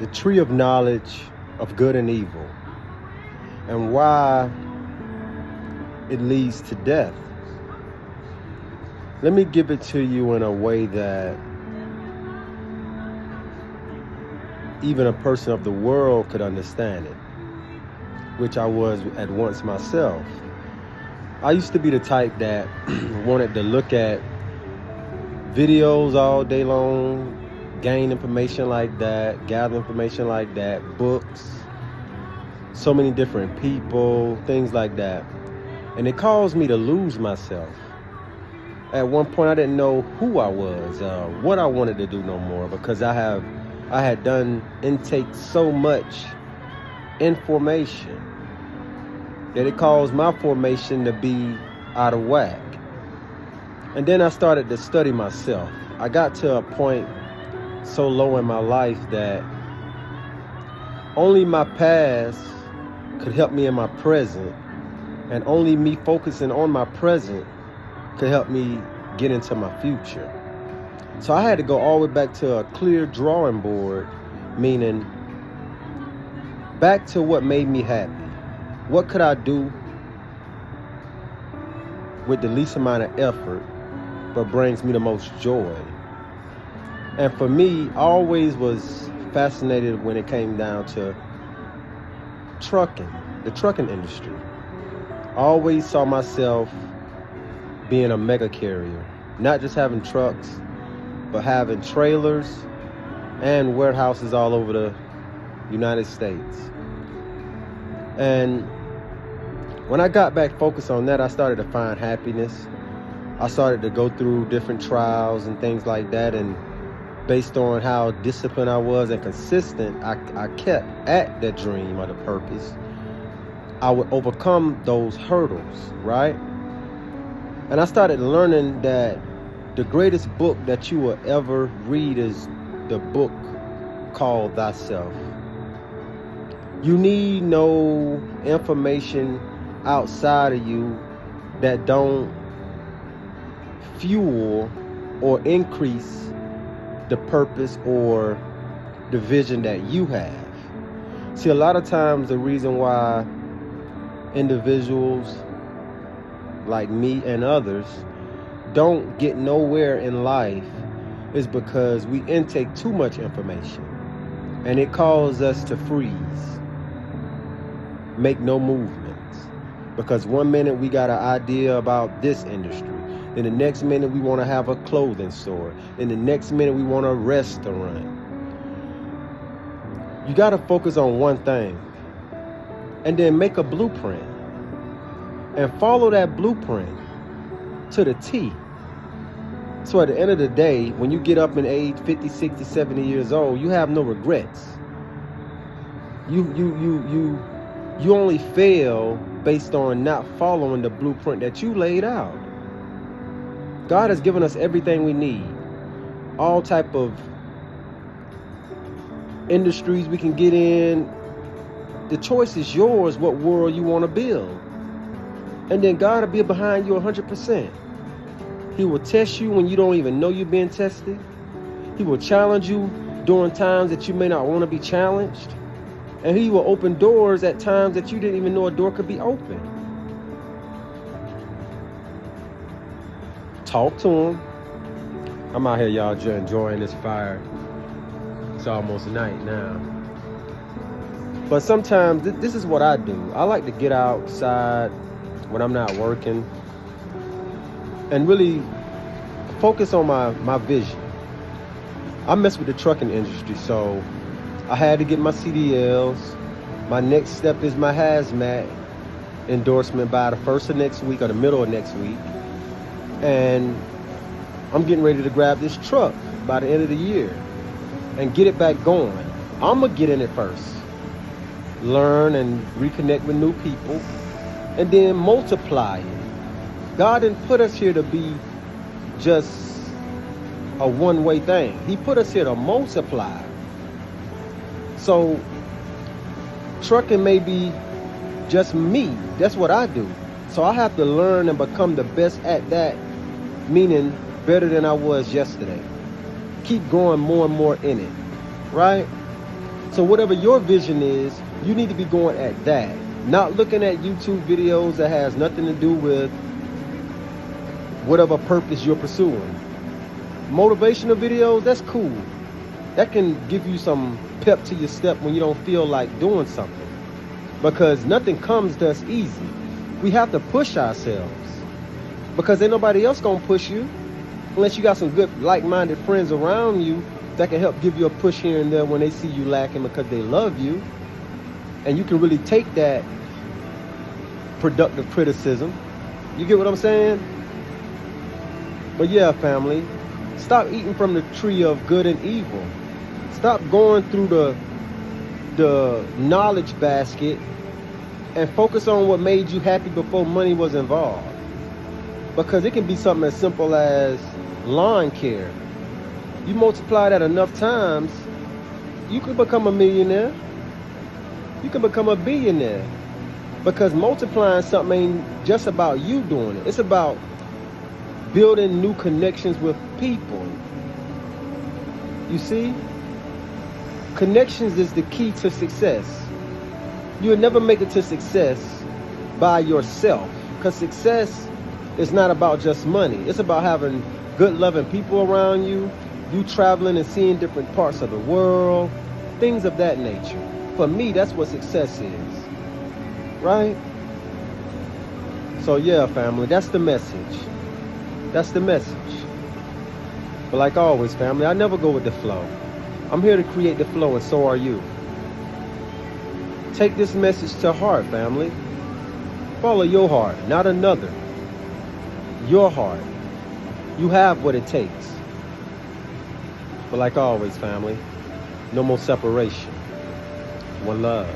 the tree of knowledge of good and evil, and why it leads to death. Let me give it to you in a way that even a person of the world could understand it, which I was at once myself. I used to be the type that wanted to look at videos all day long, gain information like that, gather information like that, books, so many different people, things like that. And it caused me to lose myself. At one point, I didn't know who I was, what I wanted to do no more, because I had done intake so much information that it caused my formation to be out of whack. And then I started to study myself. I got to a point so low in my life that only my past could help me in my present, and only me focusing on my present could help me get into my future. So I had to go all the way back to a clear drawing board, meaning back to what made me happy. What could I do with the least amount of effort but brings me the most joy? And for me, I always was fascinated when it came down to trucking, the trucking industry. I always saw myself being a mega carrier, not just having trucks, but having trailers and warehouses all over the United States. And when I got back focused on that, I started to find happiness. I started to go through different trials and things like that, and based on how disciplined I was and consistent, I kept at that dream or the purpose. I would overcome those hurdles, right? And I started learning that the greatest book that you will ever read is the book called Thyself. You need no information outside of you that don't fuel or increase the purpose or the vision that you have. See, a lot of times the reason why individuals like me and others don't get nowhere in life is because we intake too much information, and it causes us to freeze, make no movements. Because one minute we got an idea about this industry, then the next minute we want to have a clothing store, then the next minute we want a restaurant. You got to focus on one thing and then make a blueprint and follow that blueprint to the T. So at the end of the day, when you get up in age 50, 60, 70 years old, you have no regrets. You only fail based on not following the blueprint that you laid out. God has given us everything we need. All type of industries we can get in. The choice is yours, what world you want to build. And then God will be behind you 100%. He will test you when you don't even know you're being tested. He will challenge you during times that you may not want to be challenged. And he will open doors at times that you didn't even know a door could be open. Talk to him. I'm out here, y'all, enjoying this fire. It's almost night now. But sometimes this is what I do. I like to get outside when I'm not working and really focus on my vision. I mess with the trucking industry, so I had to get my CDLs. My next step is my hazmat endorsement by the first of next week or the middle of next week. And I'm getting ready to grab this truck by the end of the year and get it back going. I'm going to get in it first. Learn and reconnect with new people and then multiply it. God didn't put us here to be just a one-way thing. He put us here to multiply. So trucking may be just me. That's what I do. So I have to learn and become the best at that, meaning better than I was yesterday. Keep going more and more in it, right? So whatever your vision is, you need to be going at that. Not looking at YouTube videos that has nothing to do with whatever purpose you're pursuing. Motivational videos, that's cool. That can give you some pep to your step when you don't feel like doing something. Because nothing comes to us easy. We have to push ourselves. Because ain't nobody else gonna push you. Unless you got some good like-minded friends around you that can help give you a push here and there when they see you lacking because they love you. And you can really take that productive criticism. You get what I'm saying? But yeah, family, stop eating from the tree of good and evil. Stop going through the knowledge basket and focus on what made you happy before money was involved. Because it can be something as simple as lawn care. You multiply that enough times, you can become a millionaire. You can become a billionaire. Because multiplying something ain't just about you doing it. It's about building new connections with people. You see? Connections is the key to success. You'll never make it to success by yourself. Because success is not about just money. It's about having good, loving people around you, you traveling and seeing different parts of the world, things of that nature. For me, that's what success is. Right? So yeah, family, that's the message. That's the message. But like always, family, I never go with the flow. I'm here to create the flow, and so are you. Take this message to heart, family. Follow your heart, not another. Your heart. You have what it takes. But like always, family, no more separation. One love.